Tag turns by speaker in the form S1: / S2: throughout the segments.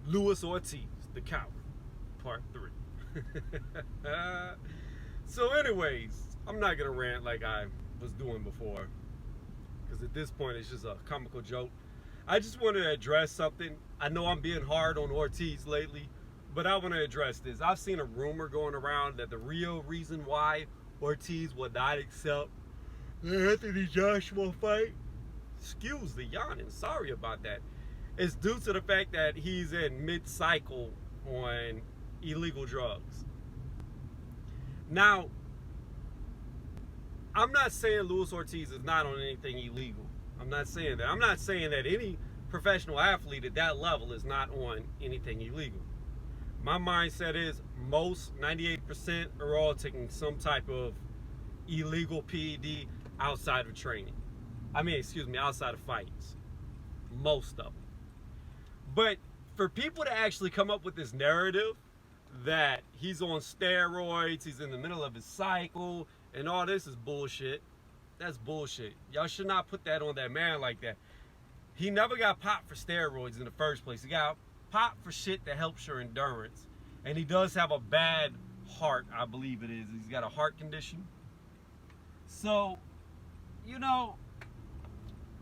S1: Luis Ortiz, the coward, part 3. So anyways, I'm not going to rant like I was doing before, because at this point it's just a comical joke. I just want to address something. I know I'm being hard on Ortiz lately, but I want to address this. I've seen a rumor going around that the real reason why Ortiz would not accept the Anthony Joshua fight, excuse the yawning, sorry about that, is due to the fact that he's in mid-cycle on illegal drugs. Now, I'm not saying Luis Ortiz is not on anything illegal. I'm not saying that. I'm not saying that any professional athlete at that level is not on anything illegal. My mindset is most, 98%, are all taking some type of illegal PED outside of training. Outside of fights. Most of them. But for people to actually come up with this narrative that he's on steroids, he's in the middle of his cycle, and all this is bullshit. That's bullshit. Y'all should not put that on that man like that. He never got popped for steroids in the first place. He got popped for shit that helps your endurance. And he does have a bad heart, I believe it is. He's got a heart condition. So,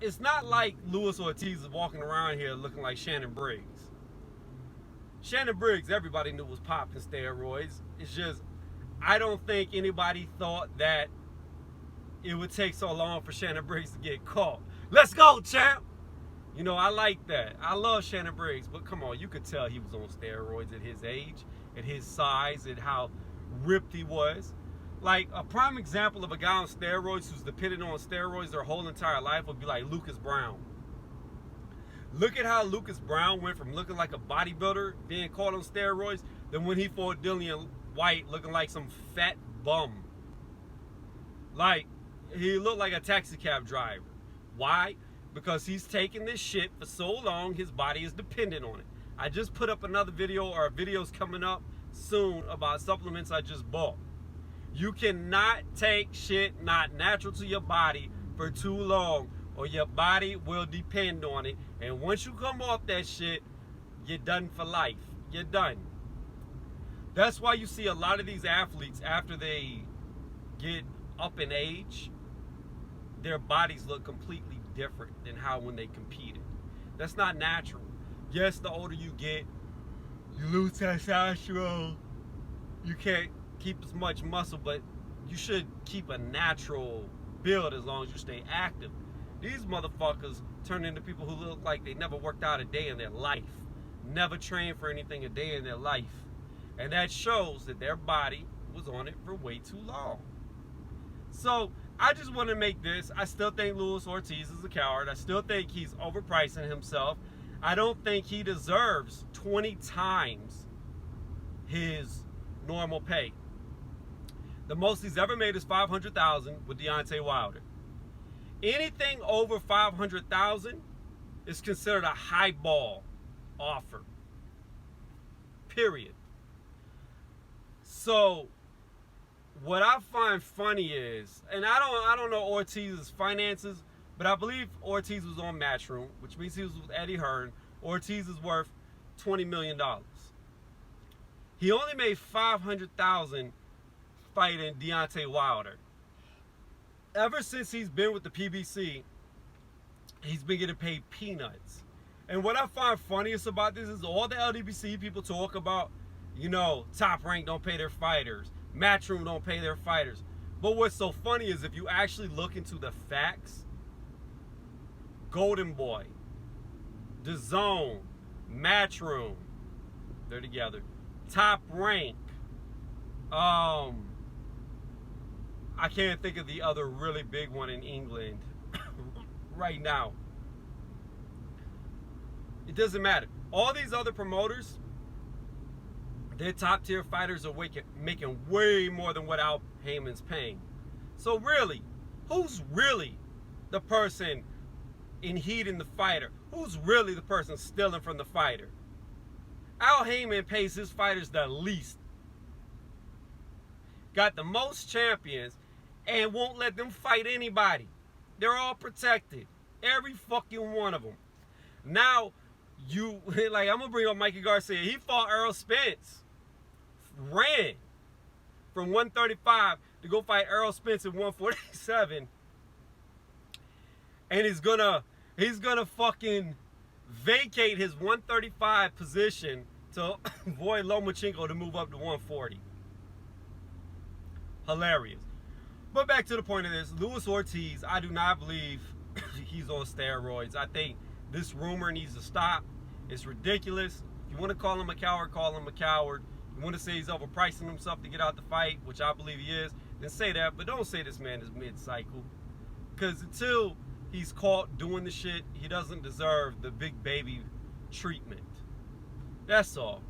S1: it's not like Luis Ortiz is walking around here looking like Shannon Briggs. Shannon Briggs, everybody knew was popping steroids. It's just, I don't think anybody thought that it would take so long for Shannon Briggs to get caught. Let's go, champ! I like that. I love Shannon Briggs, but come on, you could tell he was on steroids at his age, at his size, and how ripped he was. Like, a prime example of a guy on steroids who's dependent on steroids their whole entire life would be like Lucas Brown. Look at how Lucas Brown went from looking like a bodybuilder, being caught on steroids, then when he fought Dillian White looking like some fat bum. Like, he looked like a taxi cab driver. Why? Because he's taken this shit for so long, his body is dependent on it. I just put up another video, or a video's coming up soon about supplements I just bought. You cannot take shit not natural to your body for too long, or your body will depend on it. And once you come off that shit, you're done for life. You're done. That's why you see a lot of these athletes, after they get up in age, their bodies look completely different than how when they competed. That's not natural. Yes, the older you get, you lose testosterone. You can't keep as much muscle, but you should keep a natural build as long as you stay active. These motherfuckers turn into people who look like they never worked out a day in their life, never trained for anything a day in their life, and that shows that their body was on it for way too long. So I just want to make this. I still think Luis Ortiz is a coward. I still think he's overpricing himself. I don't think he deserves 20 times his normal pay. The most he's ever made is $500,000 with Deontay Wilder. Anything over $500,000 is considered a high ball offer. Period. So what I find funny is, and I don't know Ortiz's finances, but I believe Ortiz was on Matchroom, which means he was with Eddie Hearn. Ortiz is worth $20 million. He only made $500,000 fighting Deontay Wilder. Ever since he's been with the PBC, he's been getting paid peanuts. And what I find funniest about this is all the LDBC people talk about, Top Rank don't pay their fighters, Matchroom don't pay their fighters. But what's so funny is if you actually look into the facts, Golden Boy, DAZN, Matchroom, they're together. Top Rank, I can't think of the other really big one in England right now. It doesn't matter. All these other promoters, their top tier fighters are making way more than what Al Heyman's paying. So really, who's really the person heating the fighter? Who's really the person stealing from the fighter? Al Heyman pays his fighters the least. Got the most champions and won't let them fight anybody. They're all protected. Every fucking one of them. Now, you like, I'm gonna bring up Mikey Garcia. He fought Errol Spence, ran from 135 to go fight Errol Spence at 147, and he's gonna fucking vacate his 135 position to avoid Lomachenko to move up to 140. Hilarious. But back to the point of this, Luis Ortiz, I do not believe he's on steroids. I think this rumor needs to stop. It's ridiculous. If you want to call him a coward, call him a coward. You want to say he's overpricing himself to get out the fight, which I believe he is, then say that. But don't say this man is mid-cycle. Because until he's caught doing the shit, he doesn't deserve the big baby treatment. That's all.